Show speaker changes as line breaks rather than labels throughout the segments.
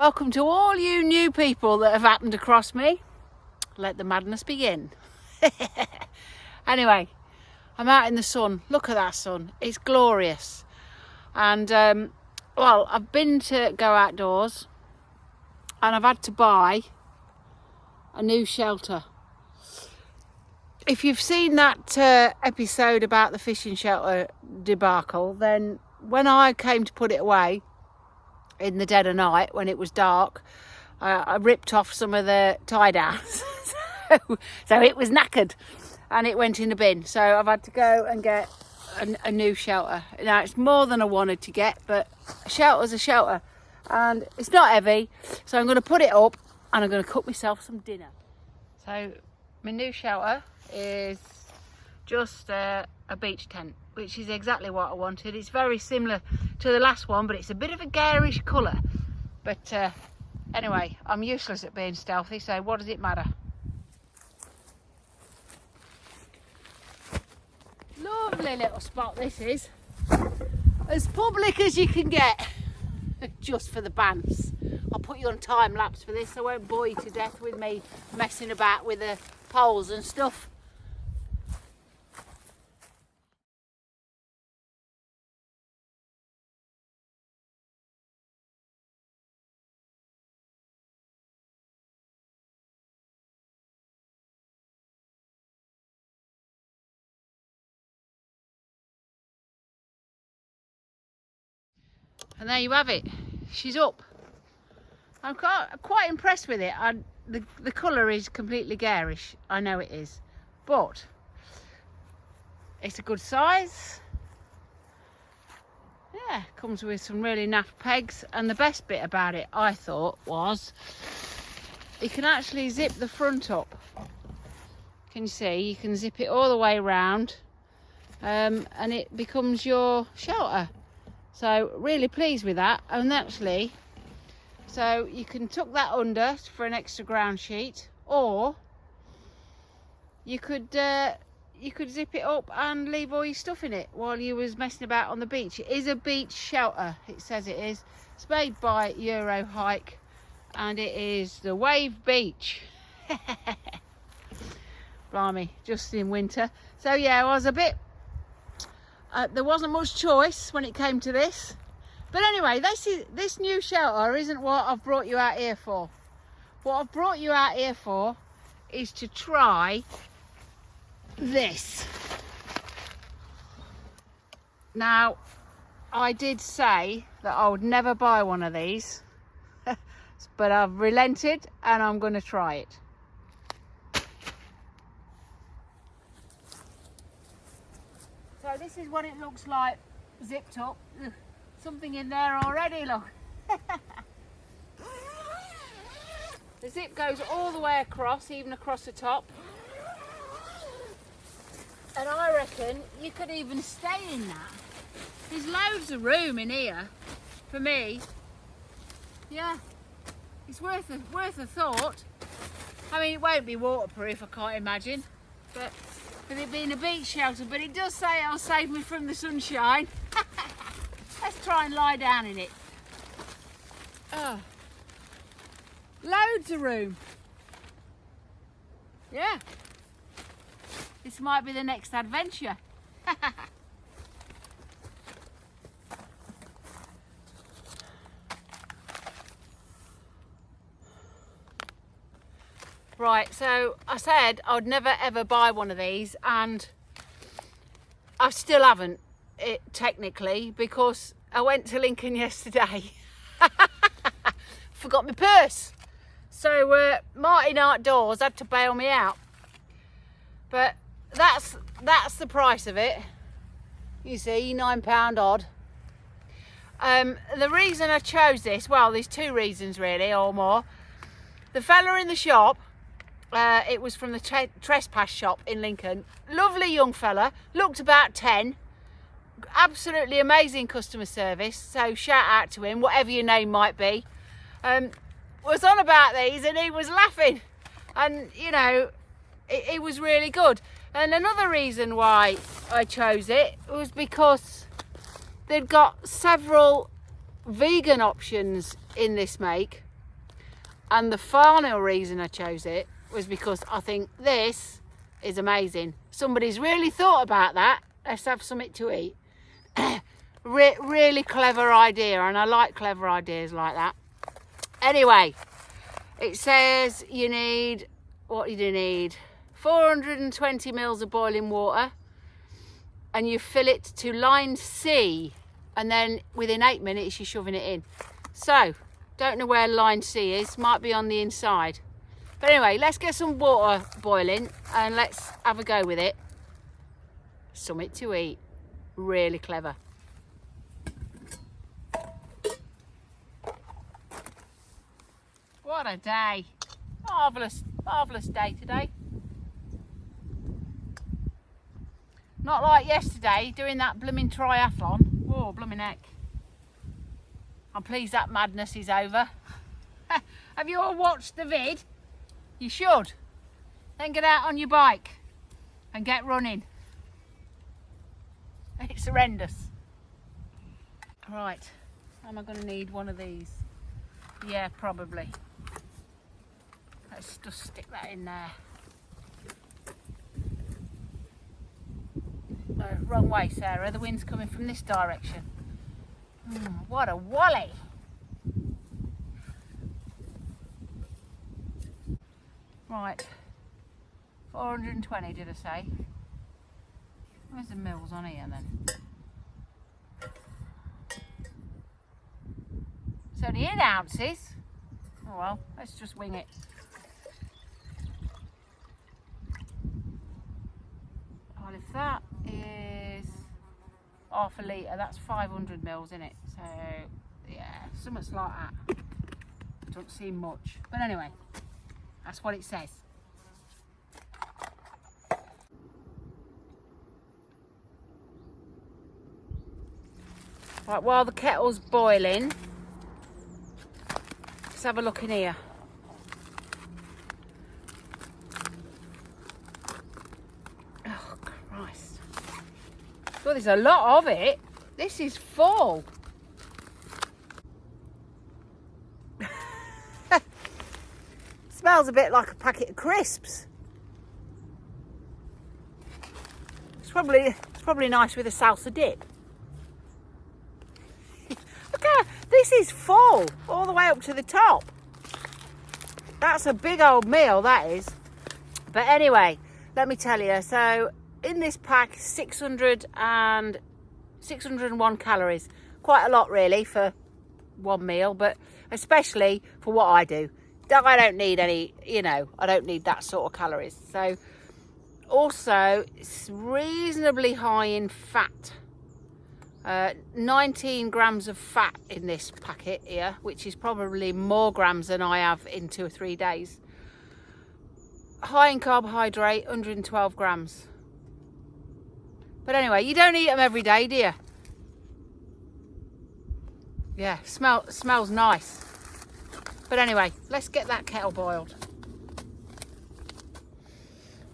Welcome to all you new people that have happened across me. Let the madness begin. Anyway, I'm out in the sun. Look at that sun. It's glorious. And, well, I've been to go outdoors and I've had to buy a new shelter. If you've seen that episode about the fishing shelter debacle, then when I came to put it away, in the dead of night when it was dark, I ripped off some of the tie downs so it was knackered and it went in the bin. So I've had to go and get a new shelter. Now it's more than I wanted to get, but a shelter's a shelter and it's not heavy, so I'm going to put it up and I'm going to cook myself some dinner. So my new shelter is just a beach tent, which is exactly what I wanted. It's very similar to the last one, but it's a bit of a garish colour. But anyway, I'm useless at being stealthy, so what does it matter? Lovely little spot this is. As public as you can get, just for the bands. I'll put you on time lapse for this. I won't bore you to death with me messing about with the poles and stuff. And there you have it. She's up. I'm quite impressed with it. The colour is completely garish. I know it is. But it's a good size. Yeah, comes with some really naff pegs. And the best bit about it, I thought, was you can actually zip the front up. Can you see? You can zip it all the way around. And it becomes your shelter. So really pleased with that. And actually, so you can tuck that under for an extra ground sheet, or you could zip it up and leave all your stuff in it while you was messing about on the beach. It is a beach shelter, it says it is. It's made by Euro Hike and it is the Wave Beach. Blimey, just in winter. So yeah, I was a bit there wasn't much choice when it came to this. But anyway, this new shelter isn't what I've brought you out here for. What I've brought you out here for is to try this. Now, I did say that I would never buy one of these, but I've relented and I'm going to try it. So this is what it looks like zipped up. Ugh, something in there already, look. The zip goes all the way across, even across the top. And I reckon you could even stay in that. There's loads of room in here for me. Yeah, it's worth a thought. I mean, it won't be waterproof, I can't imagine, but with it being a beach shelter, but it does say it'll save me from the sunshine. Let's try and lie down in it. Oh, loads of room. Yeah, this might be the next adventure. Right, so I said I'd never ever buy one of these, and I still haven't, technically, because I went to Lincoln yesterday. Forgot my purse. So Martin Outdoors had to bail me out. But that's the price of it. You see, £9 odd. The reason I chose this, well, there's two reasons really, or more. The fella in the shop, it was from the Trespass shop in Lincoln. Lovely young fella, looked about 10. Absolutely amazing customer service. So shout out to him, whatever your name might be. Was on about these and he was laughing. And, you know, it was really good. And another reason why I chose it was because they've got several vegan options in this make. And the final reason I chose it was because I think this is amazing. Somebody's really thought about that. Let's have something to eat. Really clever idea, and I like clever ideas like that. Anyway, it says you need, what do you need? 420 mils of boiling water, and you fill it to line C, and then within 8 minutes you're shoving it in. So, don't know where line C is, might be on the inside. But anyway, let's get some water boiling and let's have a go with it. Something to eat. Really clever. What a day. Marvellous, marvellous day today. Not like yesterday doing that blooming triathlon. Whoa, blooming heck. I'm pleased that madness is over. Have you all watched the vid? You should. Then get out on your bike and get running. It's horrendous. Right, am I going to need one of these? Yeah, probably. Let's just stick that in there. No, wrong way, Sarah. The wind's coming from this direction. What a wally! Right, 420 did I say? Where's the mils on here then? It's only in ounces. Oh well, let's just wing it. Well, if that is half a litre, that's 500 mils in it. So yeah, something like that. Don't seem much, but anyway, that's what it says. Right, while the kettle's boiling, let's have a look in here. Oh Christ. Well, there's a lot of it. This is full. Smells a bit like a packet of crisps. It's probably nice with a salsa dip. Look at this, is full all the way up to the top. That's a big old meal, that is. But anyway, let me tell you. So in this pack, 601 calories. Quite a lot really for one meal, but especially for what I do. I don't need any, I don't need that sort of calories. So also it's reasonably high in fat. 19 grams of fat in this packet here, which is probably more grams than I have in 2 or 3 days. High in carbohydrate, 112 grams. But anyway, you don't eat them every day, do you? Yeah, smells nice. But anyway, let's get that kettle boiled.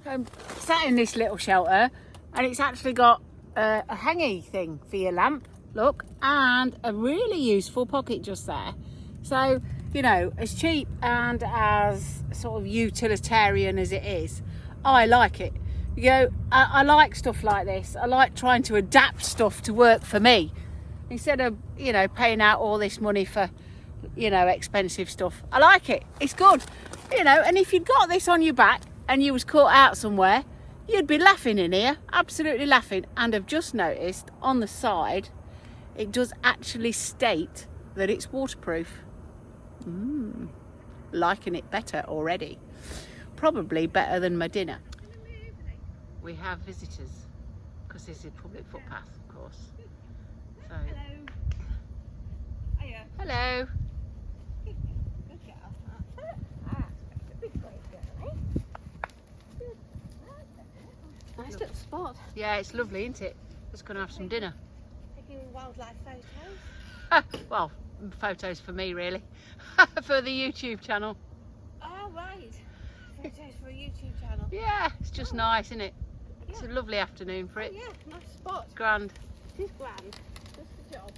I'm sat in this little shelter, and it's actually got a hangy thing for your lamp, look, and a really useful pocket just there. So, as cheap and as sort of utilitarian as it is, I like it. I like stuff like this. I like trying to adapt stuff to work for me instead of, paying out all this money for, expensive stuff. I like it. It's good. And if you'd got this on your back and you was caught out somewhere, you'd be laughing in here, absolutely laughing. And I've just noticed on the side, it does actually state that it's waterproof. Liking it better already. Probably better than my dinner. We have visitors, because this is public footpath, of course. So.
Hello. Hiya.
Hello.
Good girl. That's a big great girl, eh? Nice little spot.
Yeah, it's lovely, isn't it? Just going to have some dinner.
Taking wildlife photos.
Well, photos for me, really. For the YouTube channel.
Oh, right. Photos for a YouTube channel.
Yeah, it's just nice, isn't it? It's a lovely afternoon for it.
Yeah, nice spot.
Grand.
It is grand. Just the job.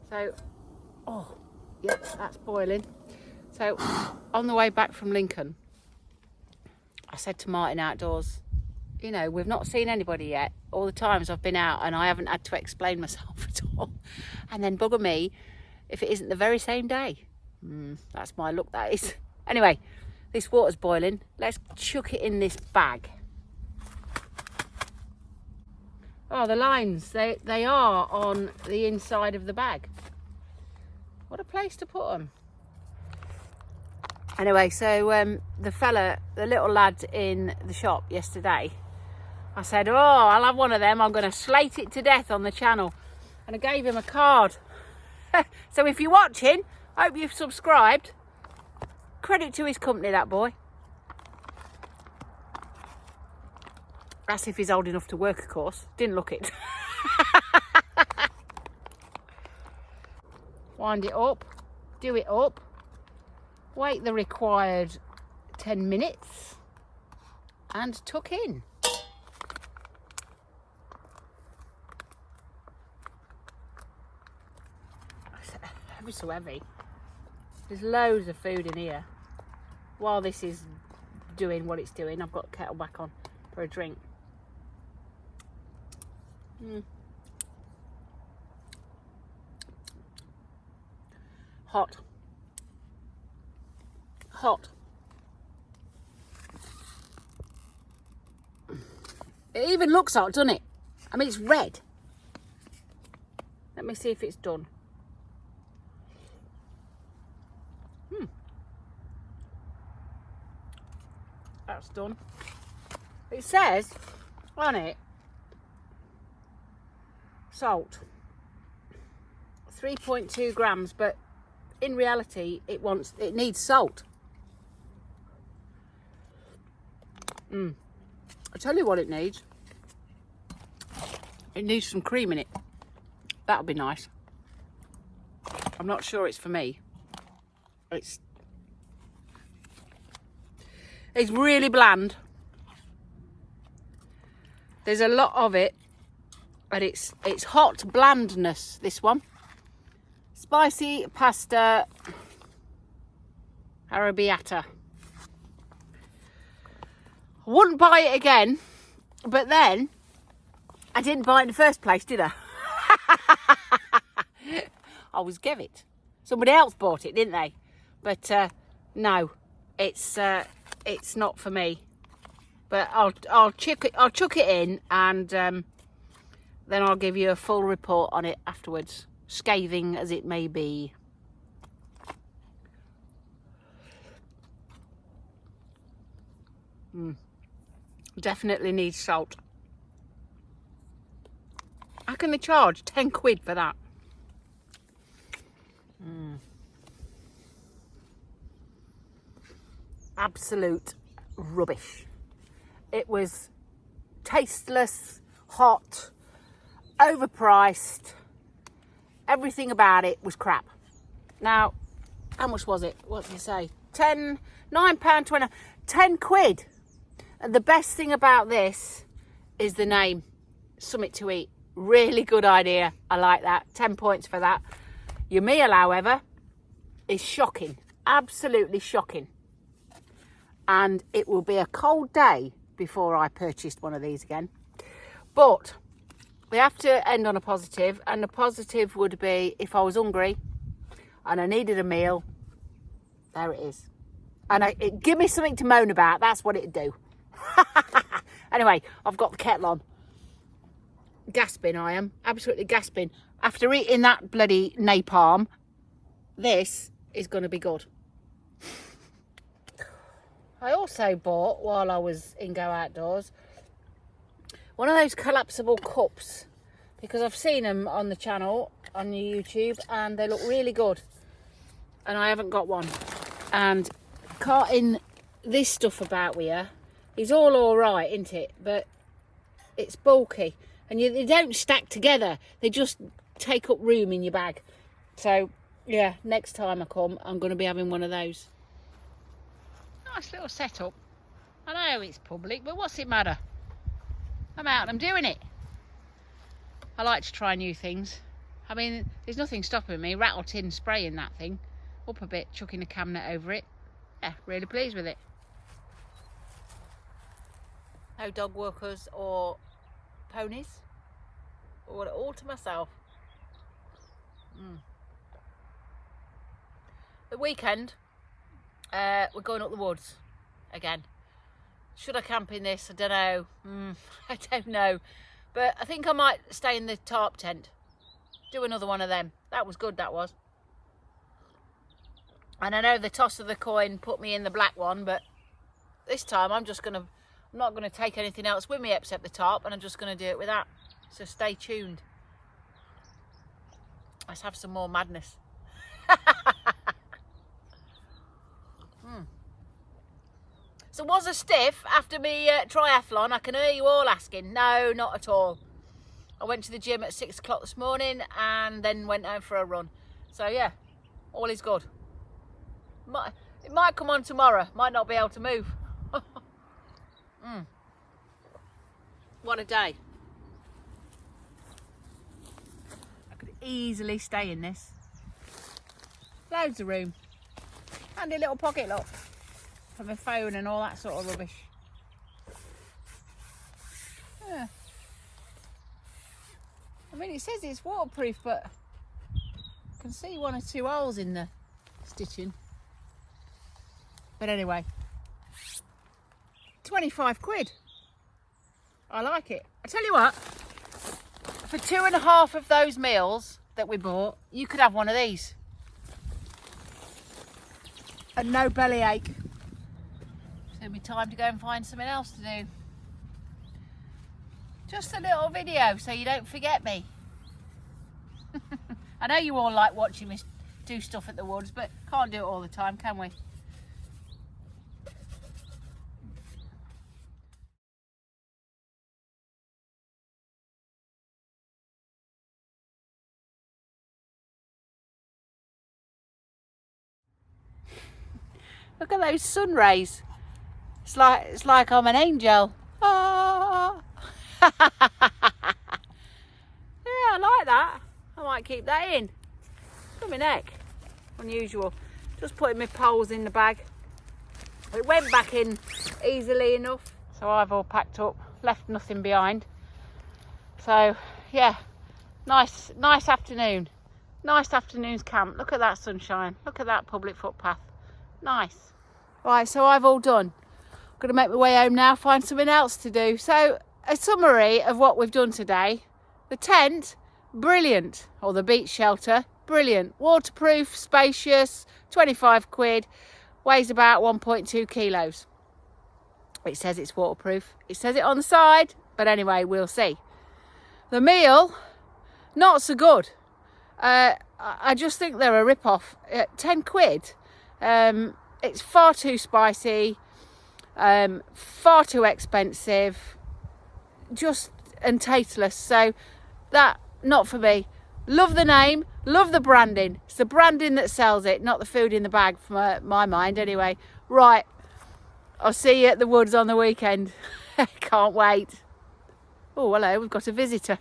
So, Oh, yep, that's boiling. So on the way back from Lincoln, I said to Martin Outdoors, you know, we've not seen anybody yet. All the times I've been out and I haven't had to explain myself at all. And then bugger me if it isn't the very same day. That's my luck, that is. Anyway, this water's boiling. Let's chuck it in this bag. Oh, the lines, they are on the inside of the bag. What a place to put them. Anyway, so the little lad in the shop yesterday, I said, oh, I'll have one of them. I'm going to slate it to death on the channel. And I gave him a card. So if you're watching, I hope you've subscribed. Credit to his company, that boy. That's if he's old enough to work, of course. Didn't look it. Wind it up. Do it up. Wait the required 10 minutes. And tuck in. Ever so heavy. There's loads of food in here. While this is doing what it's doing, I've got the kettle back on for a drink. Hot. Hot. It even looks hot, doesn't it? I mean, it's red. Let me see if it's done. That's done. It says on it, salt, 3.2 grams, but in reality it needs salt. I'll tell you what it needs. It needs some cream in it. That'll be nice. I'm not sure it's for me. It's really bland. There's a lot of it, and it's hot blandness, this one. Spicy pasta arrabbiata. I wouldn't buy it again, but then I didn't buy it in the first place, did I? I always give it. Somebody else bought it, didn't they? But no, it's not for me. But I'll chuck it in, and then I'll give you a full report on it afterwards, scathing as it may be. Definitely needs salt. How can they charge 10 quid for that? Absolute rubbish. It was tasteless, hot, overpriced. Everything about it was crap. Now, how much was it? What did you say? £9.20, 10 quid. And the best thing about this is the name, Something to Eat. Really good idea. I like that. 10 points for that. Your meal, however, is shocking. Absolutely shocking. And it will be a cold day before I purchased one of these again. But we have to end on a positive, and the positive would be if I was hungry and I needed a meal, there it is. And give me something to moan about. That's what it'd do. Anyway, I've got the kettle on. Gasping, I am. Absolutely gasping. After eating that bloody napalm, this is going to be good. I also bought, while I was in Go Outdoors, one of those collapsible cups, because I've seen them on the channel, on the YouTube, and they look really good. And I haven't got one. And carting this stuff about with you is all right, isn't it? But it's bulky. And they don't stack together. They just take up room in your bag. So, yeah, next time I come, I'm going to be having one of those. Nice little setup. I know it's public, but what's it matter? I'm out and I'm doing it. I like to try new things. I mean, there's nothing stopping me. Rattle tin spraying that thing up a bit, chucking a cam net over it. Yeah, really pleased with it. No dog walkers or ponies. All to myself. The weekend, we're going up the woods again. Should I camp in this? I don't know. I don't know. But I think I might stay in the tarp tent. Do another one of them. That was good, that was. And I know the toss of the coin put me in the black one, but this time I'm not gonna take anything else with me except the tarp, and I'm just gonna do it with that. So stay tuned. Let's have some more madness. So was I stiff after me triathlon? I can hear you all asking. No, not at all. I went to the gym at 6 o'clock this morning and then went home for a run. So yeah, all is good. It might come on tomorrow. Might not be able to move. What a day. I could easily stay in this. Loads of room. Handy little pocket lock for my phone and all that sort of rubbish. Yeah. I mean, it says it's waterproof, but I can see 1 or 2 holes in the stitching. But anyway, 25 quid. I like it. I tell you what, for 2.5 of those meals that we bought, you could have one of these. And no bellyache. It's going to be time to go and find something else to do. Just a little video so you don't forget me. I know you all like watching me do stuff at the woods, but can't do it all the time, can we? Look at those sun rays. It's like I'm an angel. Ah. Yeah, I like that. I might keep that in. Look at my neck. Unusual. Just putting my poles in the bag. It went back in easily enough. So I've all packed up, left nothing behind. So yeah, nice afternoon. Nice afternoon's camp. Look at that sunshine. Look at that public footpath. Nice. Right, so I've all done. I'm going to make my way home now, find something else to do. So a summary of what we've done today. The tent, brilliant. Or the beach shelter, brilliant. Waterproof, spacious, 25 quid, weighs about 1.2 kilos. It says it's waterproof. It says it on the side, but anyway, we'll see. The meal, not so good. I just think they're a rip-off. 10 quid. It's far too spicy, far too expensive, and tasteless. So that, not for me. Love the name, love the branding. It's the branding that sells it, not the food in the bag, for my mind anyway. Right, I'll see you at the woods on the weekend. Can't wait. Oh, hello, we've got a visitor.